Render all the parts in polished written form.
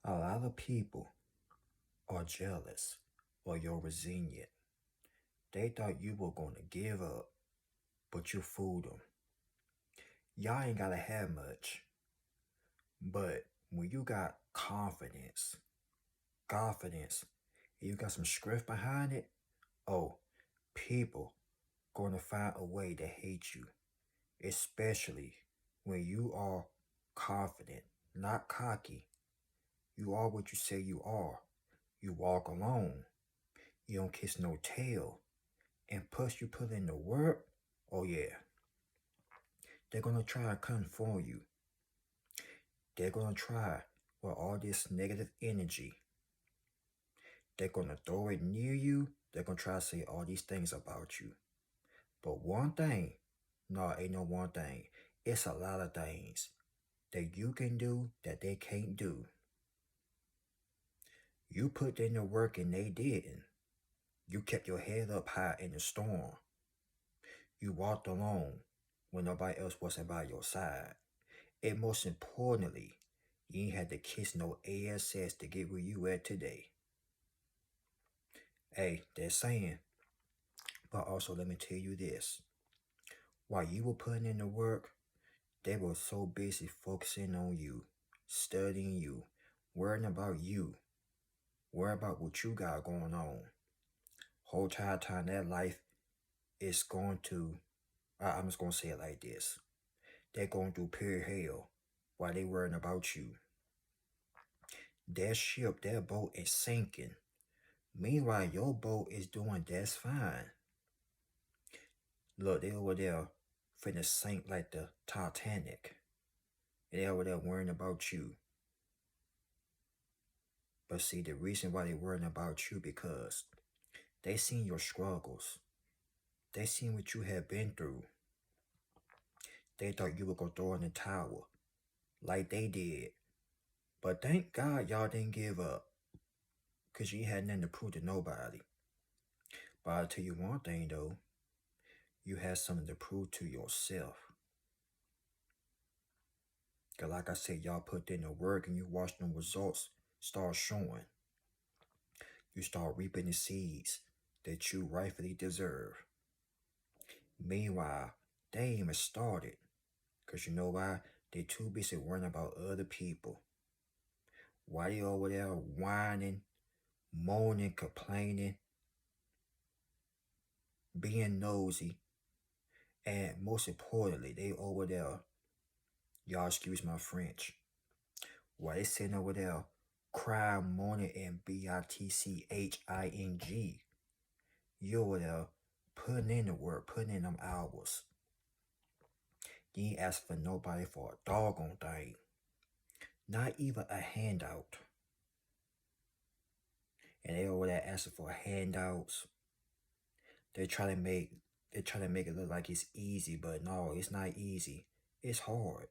A lot of people are jealous or you're resilient. They thought you were going to give up, but you fooled them. Y'all ain't gotta have much, but when you got confidence, and you got some strength behind it, oh, people gonna find a way to hate you, especially when you are confident, not cocky. You are what you say you are. You walk alone. You don't kiss no tail. And plus you put in the work, oh yeah, they're gonna try to come for you. They're gonna try with all this negative energy. They're gonna throw it near you. They're gonna try to say all these things about you. But one thing, no, ain't no one thing. It's a lot of things that you can do that they can't do. You put in the work and they didn't. You kept your head up high in the storm. You walked alone when nobody else wasn't by your side. And most importantly, you ain't had to kiss no ass to get where you at today. Hey, they're saying, but also let me tell you this. While you were putting in the work, they were so busy focusing on you, studying you, worrying about you, worrying about what you got going on. Whole entire time that life is going to, I'm just going to say it like this. They're going through pure hell while they worrying about you. Their ship, their boat is sinking. Meanwhile, your boat is doing just fine. Look, they over there finna sink like the Titanic. And they over there worrying about you. But see, the reason why they worrying about you because they seen your struggles. They seen what you have been through. They thought you were gonna throw in the towel like they did. But thank God y'all didn't give up. Cause you had nothing to prove to nobody. But I'll tell you one thing though. You had something to prove to yourself. Cause like I said, y'all put in the work and you watch them results start showing. You start reaping the seeds that you rightfully deserve. Meanwhile, they ain't even started. Cause you know why? They too busy worrying about other people. Why they over there whining, moaning, complaining, being nosy, and most importantly, they over there, y'all excuse my French, why they sitting over there crying, moaning, and bitching. You over there putting in the work, putting in them hours. You ain't ask for nobody for a doggone thing. Not even a handout. And they over there asking for handouts. They try to make it look like it's easy, but no, it's not easy. It's hard.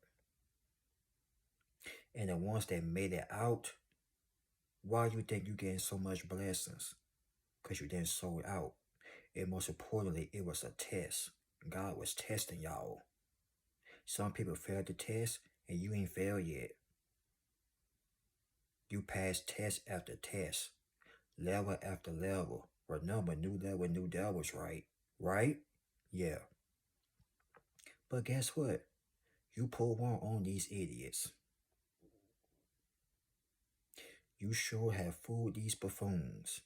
And the ones that made it out, why you think you getting so much blessings? Because you didn't sold out. And most importantly, it was a test. God was testing y'all. Some people failed the test, and you ain't failed yet. You passed test after test, level after level. Remember, new level, new devils, right? Right? Yeah. But guess what? You pull one on these idiots. You sure have fooled these buffoons.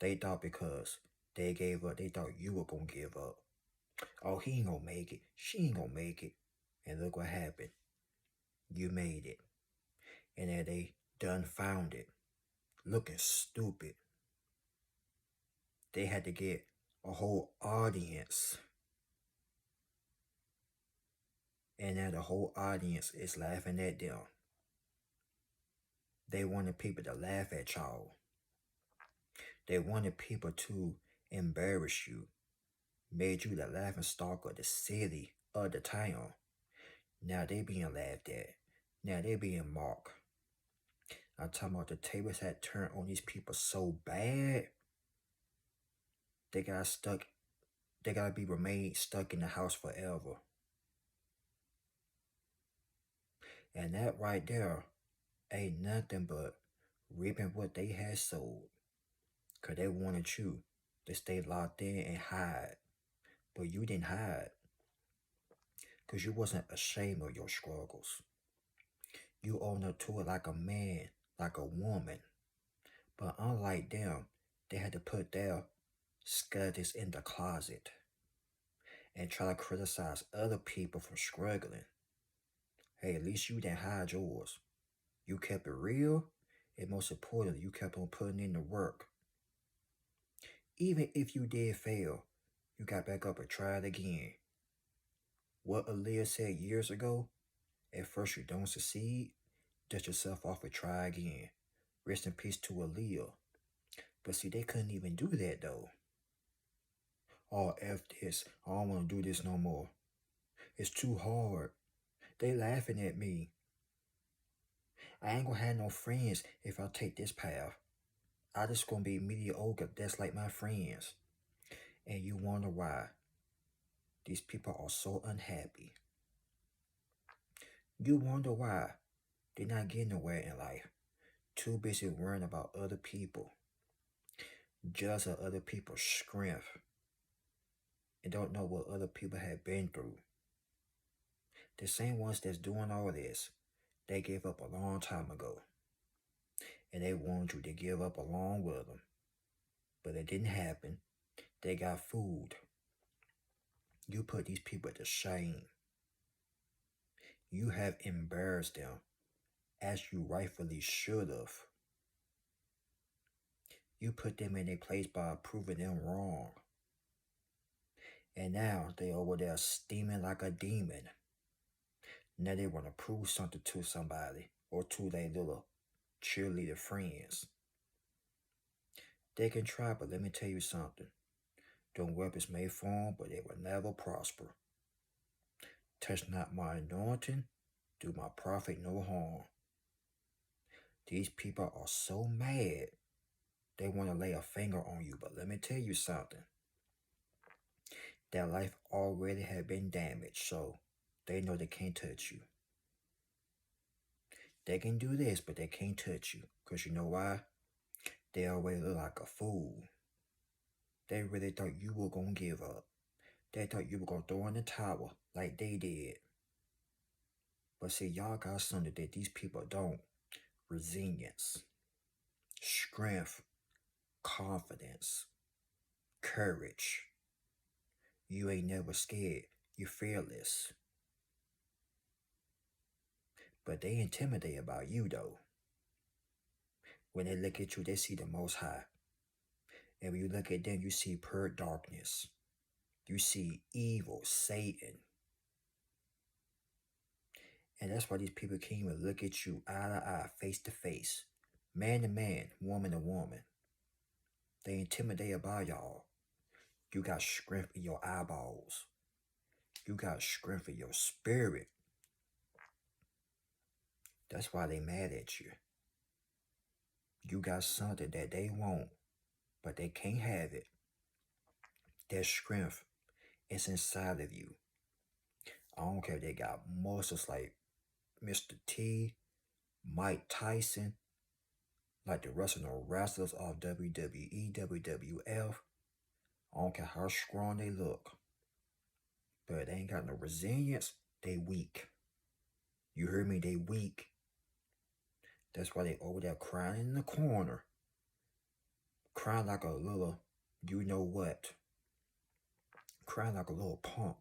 They thought because they gave up, they thought you were gonna give up. Oh, he ain't gonna make it. She ain't gonna make it. And look what happened. You made it. And then they done found it. Looking stupid. They had to get a whole audience. And now the whole audience is laughing at them. They wanted people to laugh at y'all. They wanted people to embarrass you. Made you the laughing stock of the city, of the town. Now they being laughed at. Now they being mocked. I'm talking about the tables had turned on these people so bad. They got stuck. They gotta be remain stuck in the house forever. And that right there ain't nothing but reaping what they had sowed. 'Cause they wanted you to stay locked in and hide. But you didn't hide. 'Cause you wasn't ashamed of your struggles. You owned up to it like a man, like a woman. But unlike them, they had to put their skeletons in the closet and try to criticize other people for struggling. Hey, at least you didn't hide yours. You kept it real, and most importantly, you kept on putting in the work. Even if you did fail, you got back up and tried again. What Aaliyah said years ago, at first you don't succeed, dust yourself off and try again. Rest in peace to Aaliyah. But see, they couldn't even do that though. Oh, F this. I don't want to do this no more. It's too hard. They laughing at me. I ain't gonna have no friends if I take this path. I just gonna be mediocre, that's like my friends. And you wonder why these people are so unhappy. You wonder why they're not getting nowhere in life. Too busy worrying about other people. Jealous of other people's strength. And don't know what other people have been through. The same ones that's doing all this, they gave up a long time ago. And they wanted you to give up along with them. But it didn't happen. They got fooled. You put these people to shame. You have embarrassed them, as you rightfully should have. You put them in their place by proving them wrong. And now they over there steaming like a demon. Now they want to prove something to somebody or to their little cheerleader friends. They can try, but let me tell you something. Them weapons may form, but they will never prosper. Touch not my anointing, do my prophet no harm. These people are so mad, they want to lay a finger on you, but let me tell you something. Their life already had been damaged, so they know they can't touch you. They can do this, but they can't touch you. Because you know why? They already look like a fool. They really thought you were going to give up. They thought you were going to throw in the towel like they did. But see, y'all got something that these people don't. Resilience, strength, confidence, courage. You ain't never scared. You're fearless. But they intimidate about you though. When they look at you, they see the Most High. And when you look at them, you see pure darkness. You see evil, Satan. And that's why these people can't even look at you eye to eye, face to face, man to man, woman to woman. They intimidate by y'all. You got strength in your eyeballs. You got strength in your spirit. That's why they mad at you. You got something that they want, but they can't have it. Their strength is inside of you. I don't care if they got muscles like Mr. T, Mike Tyson, like the rest of the wrestlers of WWE, WWF. I don't care how strong they look. But they ain't got no resilience, they weak. You hear me? They weak. That's why they over there crying in the corner. Crying like a little, you know what? Crying like a little punk.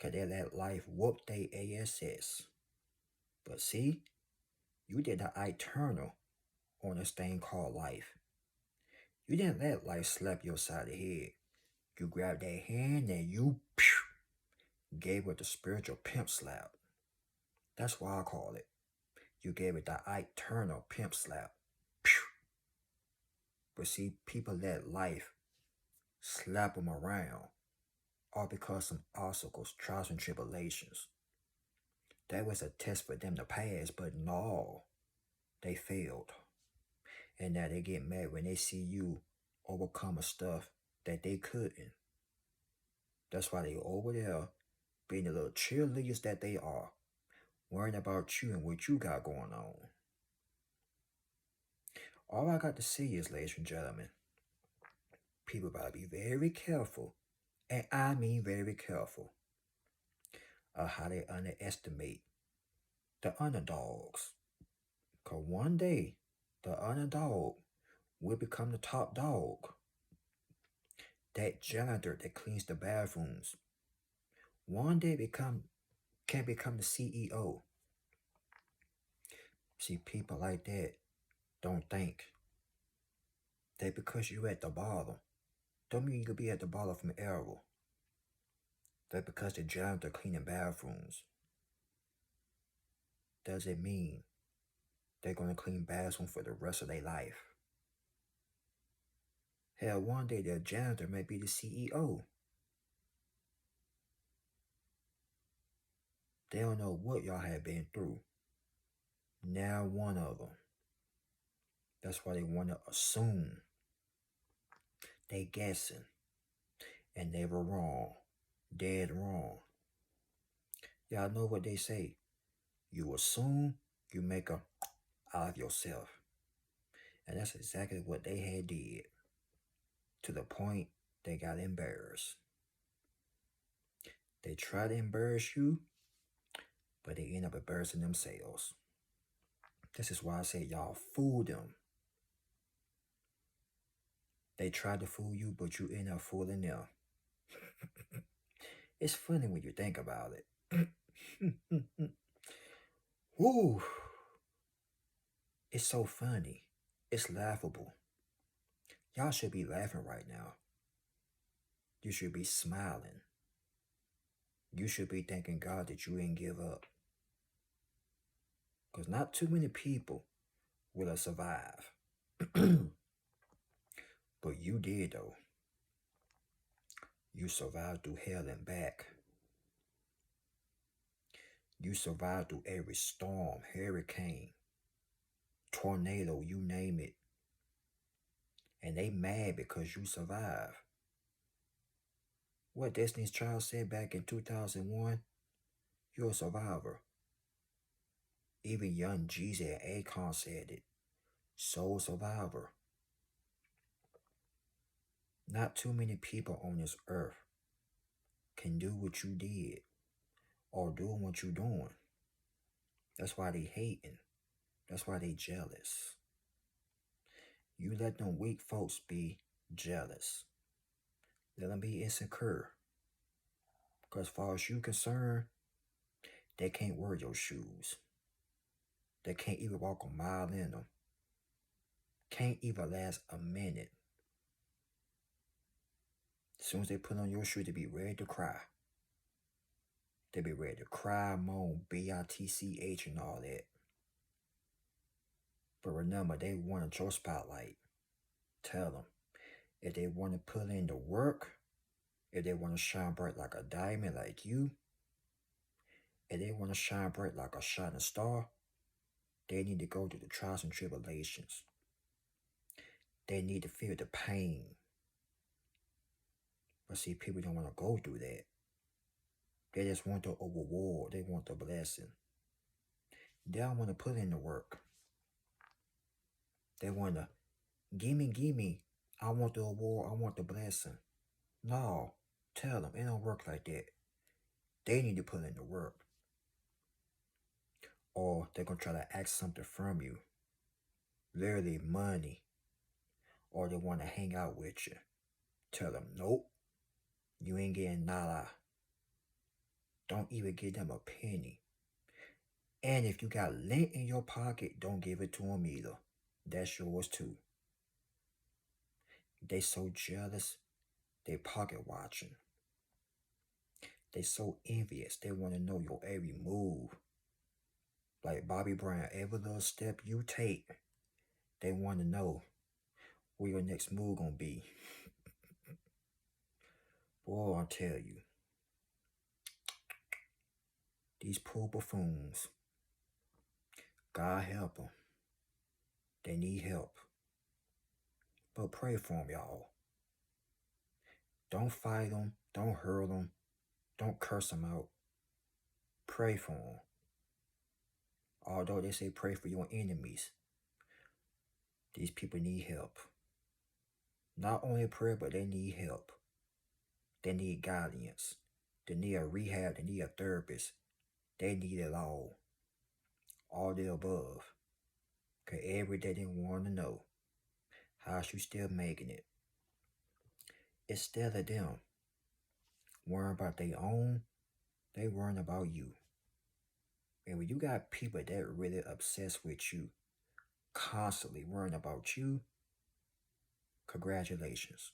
Cause they let life whoop they ASS. But see, you did the eternal on this thing called life. You didn't let life slap your side of the head. You grabbed that hand and you gave it the spiritual pimp slap. That's why I call it. You gave it the eternal pimp slap. But see, people let life slap them around, all because some obstacles, trials, and tribulations. That was a test for them to pass, but no, they failed. And now they get mad when they see you overcome stuff that they couldn't. That's why they over there being the little cheerleaders that they are, worrying about you and what you got going on. All I got to say is, ladies and gentlemen, people gotta be very careful, and I mean very careful, of how they underestimate the underdogs. Cause one day, the underdog will become the top dog. That janitor that cleans the bathrooms one day can become the CEO. See, people like that don't think that because you're at the bottom, don't mean you could be at the bottom from ever. That because the janitor cleaning bathrooms doesn't mean they're gonna clean bathrooms for the rest of their life. Hell, one day the janitor may be the CEO. They don't know what y'all have been through. Now one of them. That's why they want to assume. They guessing. And they were wrong. Dead wrong. Y'all know what they say. You assume, you make a out of yourself. And that's exactly what they had did. To the point they got embarrassed. They try to embarrass you, but they end up embarrassing themselves. This is why I say y'all fool them. They tried to fool you, but you end up fooling them. It's funny when you think about it. Woo! It's so funny. It's laughable. Y'all should be laughing right now. You should be smiling. You should be thanking God that you didn't give up. Because not too many people will have survived. But you did, though. You survived through hell and back. You survived through every storm, hurricane, tornado, you name it. And they mad because you survived. What Destiny's Child said back in 2001, you're a survivor. Even Young Jeezy and Akon said it. Soul survivor. Not too many people on this earth can do what you did or doing what you're doing. That's why they hating. That's why they jealous. You let them weak folks be jealous. Let them be insecure. Because as far as you concerned, they can't wear your shoes. They can't even walk a mile in them. Can't even last a minute. As soon as they put on your shoes, they be ready to cry. They be ready to cry, moan, bitch, and all that. But remember, they wanted your spotlight. Tell them, if they want to put in the work, if they want to shine bright like a diamond like you, if they want to shine bright like a shining star, they need to go through the trials and tribulations. They need to feel the pain. But see, people don't want to go through that. They just want the reward. They want the blessing. They don't want to put in the work. They want to, gimme. I want the reward. I want the blessing. No, tell them it don't work like that. They need to put in the work. Or they're going to try to ask something from you. Literally money. Or they want to hang out with you. Tell them, nope, you ain't getting nada. Don't even give them a penny. And if you got lint in your pocket, don't give it to them either. That's yours too. They so jealous, they pocket watching. They so envious, they want to know your every move. Like Bobby Brown, every little step you take, they want to know where your next move gonna be. Boy, I tell you, these poor buffoons, God help them. They need help. But pray for them, y'all. Don't fight them. Don't hurt them. Don't curse them out. Pray for them. Although they say pray for your enemies, these people need help. Not only prayer, but they need help. They need guidance. They need a rehab. They need a therapist. They need it all. All the above. Because every day they want to know how you still making it. Instead of them worrying about their own, they worrying about you. And when you got people that really obsessed with you, constantly worrying about you, congratulations.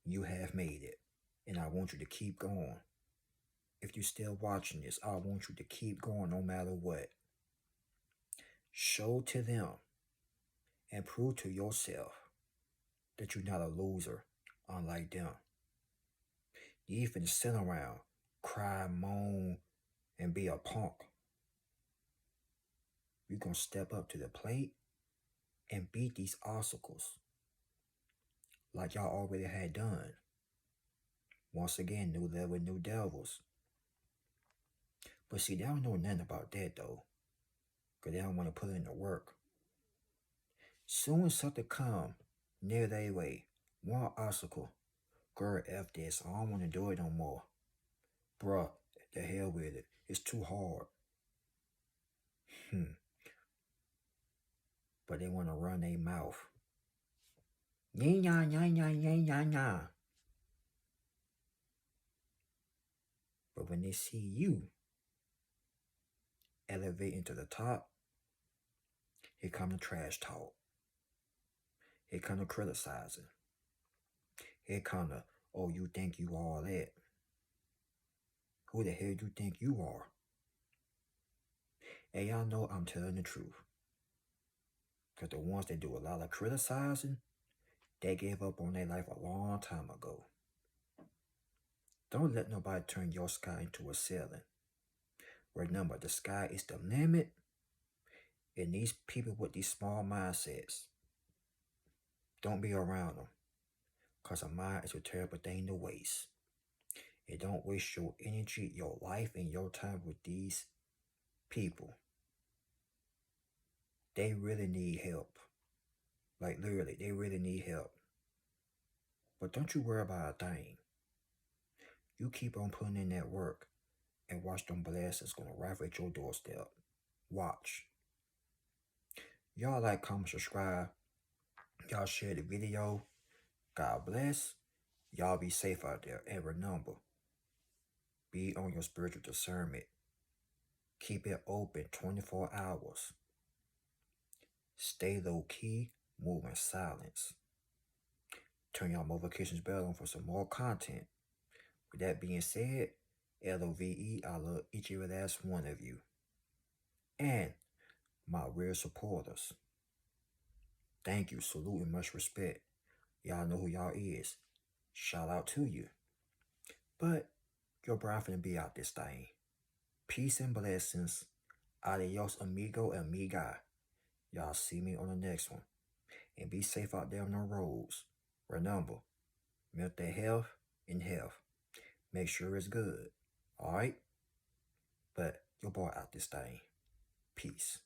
You have made it. And I want you to keep going. If you're still watching this, I want you to keep going no matter what. Show to them and prove to yourself that you're not a loser unlike them. You even sit around, cry, moan, and be a punk. You're going to step up to the plate and beat these obstacles like y'all already had done. Once again, new level, new devils. But see, they don't know nothing about that though, because they don't want to put in the work. Soon as something come near their way, one obstacle, girl, F this, I don't want to do it no more. Bruh, the hell with it. It's too hard. But they want to run their mouth. Yeah, yeah, yeah, yeah, yeah, yeah. But when they see you elevating to the top, here come the trash talk. Here come the criticizing. Here come the, oh, you think you all that. Who the hell do you think you are? And y'all know I'm telling the truth. Because the ones that do a lot of criticizing, they gave up on their life a long time ago. Don't let nobody turn your sky into a ceiling. Remember, the sky is the limit. And these people with these small mindsets, don't be around them. Because a mind is a terrible thing to waste. And don't waste your energy, your life, and your time with these people. They really need help. Like literally, they really need help. But don't you worry about a thing. You keep on putting in that work and watch them blessings gonna arrive at your doorstep. Watch. Y'all like, comment, subscribe. Y'all share the video. God bless. Y'all be safe out there. And remember, be on your spiritual discernment. Keep it open 24 hours. Stay low key, move in silence. Turn your notifications bell on for some more content. With that being said, LOVE, I love each and every last one of you. And my real supporters. Thank you, salute, and much respect. Y'all know who y'all is. Shout out to you. But your Brian finna be out this thing. Peace and blessings. Adios, amigo, amiga. Y'all see me on the next one. And be safe out there on the roads. Remember, mental health and health. Make sure it's good. Alright? But your boy out this thing. Peace.